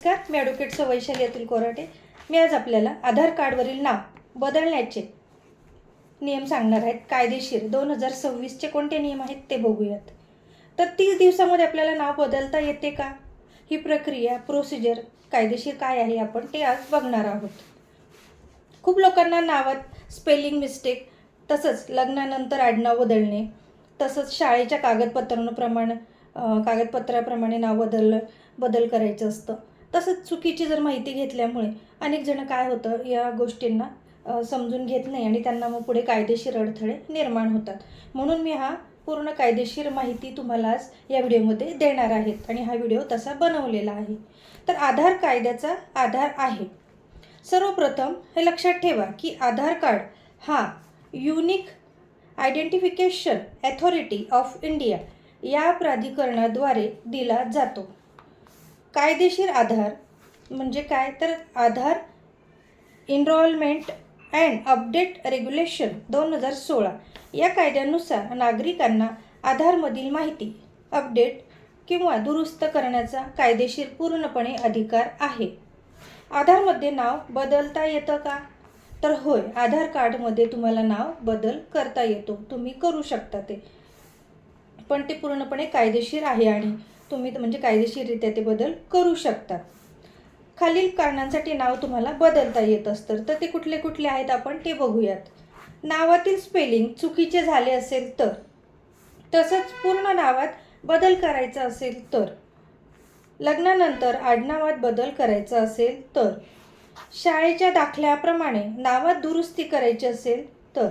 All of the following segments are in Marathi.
नमस्कार, मी ॲडव्होकेट वैशाली अतुल कोराटे. मी आज आपल्याला आधार कार्डवरील नाव बदलण्याचे नियम सांगणार आहेत. कायदेशीर 2026चे कोणते नियम आहेत ते बघूयात. तर 30 दिवसामध्ये आपल्याला नाव बदलता येते का? ही प्रक्रिया, प्रोसिजर कायदेशीर काय आहे आपण ते आज बघणार आहोत. खूप लोकांना नावात स्पेलिंग मिस्टेक, तसंच लग्नानंतर आडनाव बदलणे, तसंच शाळेच्या कागदपत्राप्रमाणे नाव बदल करायचं असतं. तसंच चुकीची जर माहिती घेतल्यामुळे अनेक जण काय होतं, या गोष्टींना समजून घेत नाही आणि त्यांना मग पुढे कायदेशीर अडथळे निर्माण होतात. म्हणून मी हा पूर्ण कायदेशीर माहिती तुम्हाला आज या व्हिडिओमध्ये देणार आहेत आणि हा व्हिडिओ तसा बनवलेला आहे. तर आधार कायद्याचा आधार आहे. सर्वप्रथम हे लक्षात ठेवा की आधार कार्ड हा unique identification authority of India या प्राधिकरणाद्वारे दिला जातो. कायदेशीर आधार म्हणजे काय, तर आधार एनरोलमेंट अँड अपडेट रेग्युलेशन 2016 या कायद्यानुसार नागरिकांना आधारमधील माहिती अपडेट किंवा दुरुस्त करण्याचा कायदेशीर पूर्णपणे अधिकार आहे. आधारमध्ये नाव बदलता येतं का? तर होय, आधार कार्डमध्ये तुम्हाला नाव बदल करता येतो. तुम्ही करू शकता ते, पण ते पूर्णपणे कायदेशीर आहे आणि तुम्ही म्हणजे कायदेशीररित्या ते बदल करू शकता. खालील कारणांसाठी नाव तुम्हाला बदलता येत असतं, तर ते कुठले कुठले आहेत आपण ते बघूयात. नावातील स्पेलिंग चुकीचे झाले असेल तर, तसंच पूर्ण नावात बदल करायचा असेल तर, लग्नानंतर आडनावात बदल करायचा असेल तर, शाळेच्या दाखल्याप्रमाणे नावात दुरुस्ती करायची असेल तर.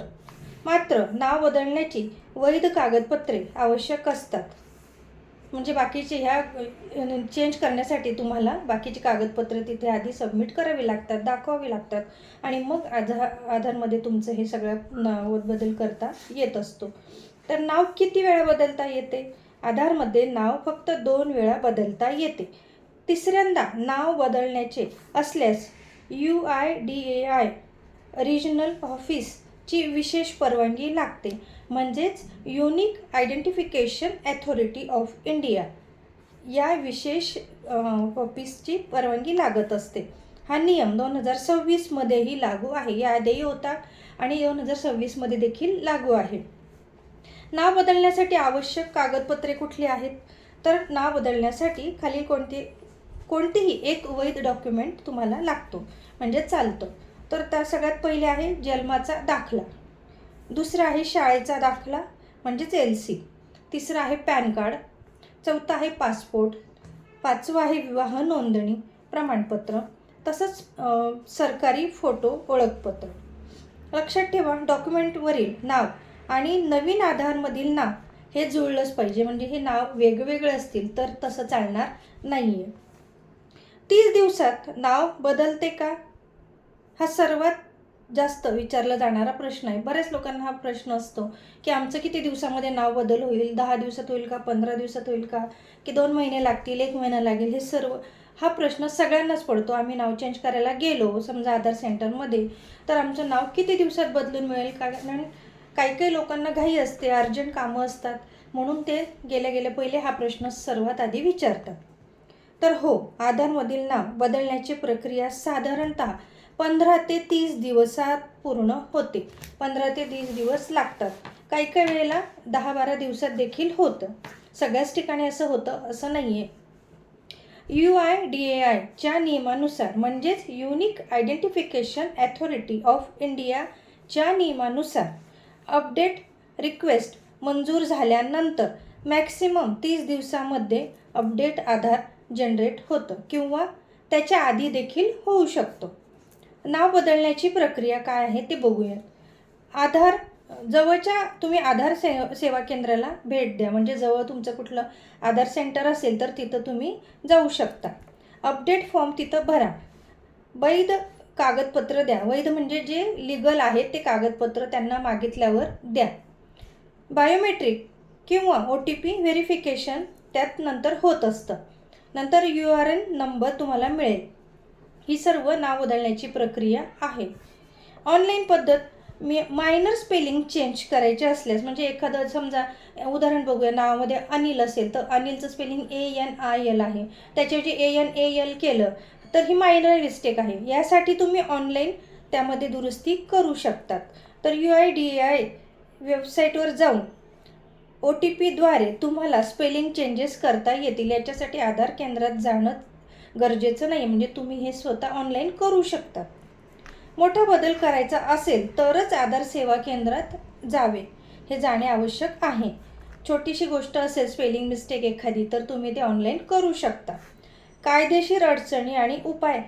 मात्र नाव बदलण्याची वैध कागदपत्रे आवश्यक असतात. म्हणजे बाकीचे ह्या चेंज करण्यासाठी तुम्हाला बाकीची कागदपत्रे तिथे आधी सबमिट करावी लागतात, दाखवावी लागतात आणि मग आधारमध्ये तुमचं हे सगळं नाव बदल करता येत असतो. तर नाव किती वेळा बदलता येते? आधारमध्ये नाव फक्त 2 वेळा बदलता येते. तिसऱ्यांदा नाव बदलण्याचे असल्यास UIDAI रिजनल ऑफिसची विशेष परवानगी लागते. म्हणजेच unique identification authority of India या विशेष ऑफिसची परवानगी लागत असते. हा नियम 2026मध्येही लागू आहे. याआधी होता आणि 2026मध्ये देखील लागू आहे. नाव बदलण्यासाठी आवश्यक कागदपत्रे कुठली आहेत? तर नाव बदलण्यासाठी खाली कोणतीही एक वैध डॉक्युमेंट तुम्हाला लागतो म्हणजे चालतं. तर त्या सगळ्यात पहिले आहे जन्माचा दाखला, दुसरा आहे शाळेचा दाखला म्हणजेच LC, तिसरा आहे पॅन कार्ड, चौथा आहे पासपोर्ट, पाचवा आहे विवाह नोंदणी प्रमाणपत्र, तसंच सरकारी फोटो ओळखपत्र. लक्षात ठेवा, डॉक्युमेंटवरील नाव आणि नवीन आधारमधील नाव हे जुळलंच पाहिजे. म्हणजे हे नाव वेगवेगळे असतील तर तसं चालणार नाही आहे. 30 दिवसात नाव बदलते का? हा सर्वात जास्त विचारला जाणारा प्रश्न आहे. बऱ्याच लोकांना हा प्रश्न असतो की आमचं किती दिवसामध्ये नाव बदल होईल? 10 दिवसात होईल का? 15 दिवसात होईल का? की 2 महिने लागतील? 1 महिना लागेल? हे सर्व हा प्रश्न सगळ्यांनाच पडतो. आम्ही नाव चेंज करायला गेलो समजा आधार सेंटरमध्ये, तर आमचं नाव किती दिवसात बदलून मिळेल? कारण काही लोकांना घाई असते, अर्जंट कामं असतात, म्हणून ते गेल्या पहिले हा प्रश्न सर्वात आधी विचारतात. तर हो, आधारमधील नाव बदलण्याची प्रक्रिया साधारणतः 15 ते 30 दिवसात पूर्ण होते. 15 ते 30 दिवस लागतात. काही वेळेला 10-12 दिवसात देखील होतं. सगळ्याच ठिकाणी असं होतं असं नाही आहे. UIDAIच्या नियमानुसार म्हणजेच युनिक आयडेंटिफिकेशन अथॉरिटी ऑफ इंडियाच्या नियमानुसार अपडेट रिक्वेस्ट मंजूर झाल्यानंतर मॅक्सिमम 30 दिवसामध्ये अपडेट आधार जनरेट होतं किंवा त्याच्या आधी देखील होऊ शकतो. नाव बदलण्याची प्रक्रिया काय आहे ते बघूया. जवळच्या तुम्ही आधार सेवा केंद्राला भेट द्या. म्हणजे जवळ तुमचं कुठलं आधार सेंटर असेल तर तिथं तुम्ही जाऊ शकता. अपडेट फॉर्म तिथं भरा. वैध कागदपत्र द्या. वैध म्हणजे जे लिगल आहे ते कागदपत्र त्यांना मागितल्यावर द्या. बायोमेट्रिक किंवा OTP व्हेरिफिकेशन त्यात नंतर होत असतं. नंतर URN नंबर तुम्हाला मिळेल. ही सर्व नाव बदलण्याची प्रक्रिया आहे. ऑनलाईन पद्धत मायनर स्पेलिंग चेंज करायचे असल्यास, म्हणजे एखादं समजा उदाहरण बघूया, नावामध्ये अनिल असेल तर अनिलचं स्पेलिंग ANIL आहे, त्याच्याऐवजी ANAL केलं तर ही मायनर मिस्टेक आहे. यासाठी तुम्ही ऑनलाईन त्यामध्ये दुरुस्ती करू शकतात. तर UIDAI वेबसाईटवर जाऊन OTPद्वारे तुम्हाला स्पेलिंग चेंजेस करता येतील. याच्यासाठी आधार केंद्रात जाणं गरजेचं नाही, म्हणजे तुम्ही हे स्वतः ऑनलाईन करू शकता. मोठा बदल करायचा असेल तरच आधार सेवा केंद्रात जावे, हे जाणे आवश्यक आहे. छोटीशी गोष्ट असेल, स्पेलिंग मिस्टेक एखादी, तर तुम्ही ते ऑनलाईन करू शकता. कायदेशीर अडचणी आणि उपाय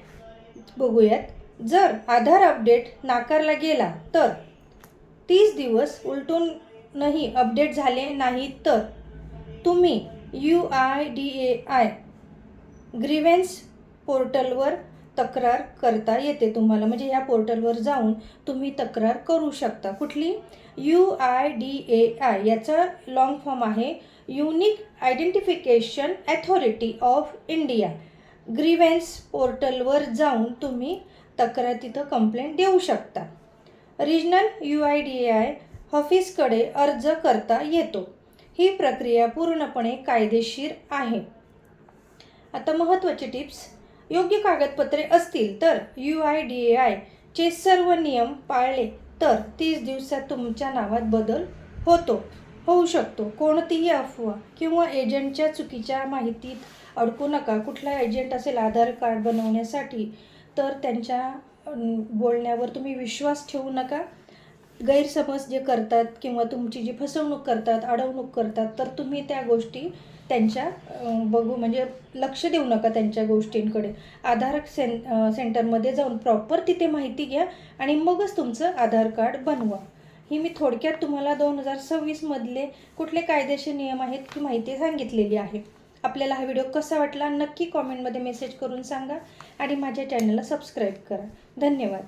बघूयात. जर आधार अपडेट नाकारला गेला तर 30 दिवस उलटूनही अपडेट झाले नाही तर तुम्ही UIDAI ग्रीव्हन्स पोर्टलवर तक्रार करता येते तुम्हाला. म्हणजे ह्या पोर्टलवर जाऊन तुम्ही तक्रार करू शकता. कुठली? UIDAI, याचा लॉंग फॉर्म आहे unique identification authority of India. Grievance पोर्टलवर जाऊन तुम्ही तक्रार तिथं कंप्लेंट देऊ शकता. रिजनल UIDAI ऑफिसकडे अर्ज करता येतो. ही प्रक्रिया पूर्णपणे कायदेशीर आहे. आता महत्त्वाचे टिप्स. योग्य कागदपत्रे असतील तर UIDAI चे सर्व नियम पाळले तर 30 दिवसात तुमच्या नावात बदल होऊ शकतो. कोणतीही अफवा किंवा एजंटच्या चुकीच्या माहितीत अडकू नका. कुठला एजंट असेल आधार कार्ड बनवण्यासाठी तर त्यांच्या बोलण्यावर तुम्ही विश्वास ठेवू नका. गैरसमज जे करतात किंवा तुमची जी फसवणूक करतात, अडवणूक करतात, तर तुम्ही त्या गोष्टी त्यांच्या म्हणजे लक्ष देऊ नका त्यांच्या गोष्टींकडे. आधार सेंटरमध्ये जाऊन प्रॉपर तिथे माहिती घ्या आणि मगच तुमचं आधार कार्ड बनवा. ही मी थोडक्यात तुम्हाला 2026 मधले कुठले कायदेशीर नियम आहेत ही माहिती सांगितलेली आहे. आपल्याला हा व्हिडिओ कसा वाटला नक्की कॉमेंटमध्ये मेसेज करून सांगा आणि माझ्या चॅनलला सबस्क्राईब करा. धन्यवाद.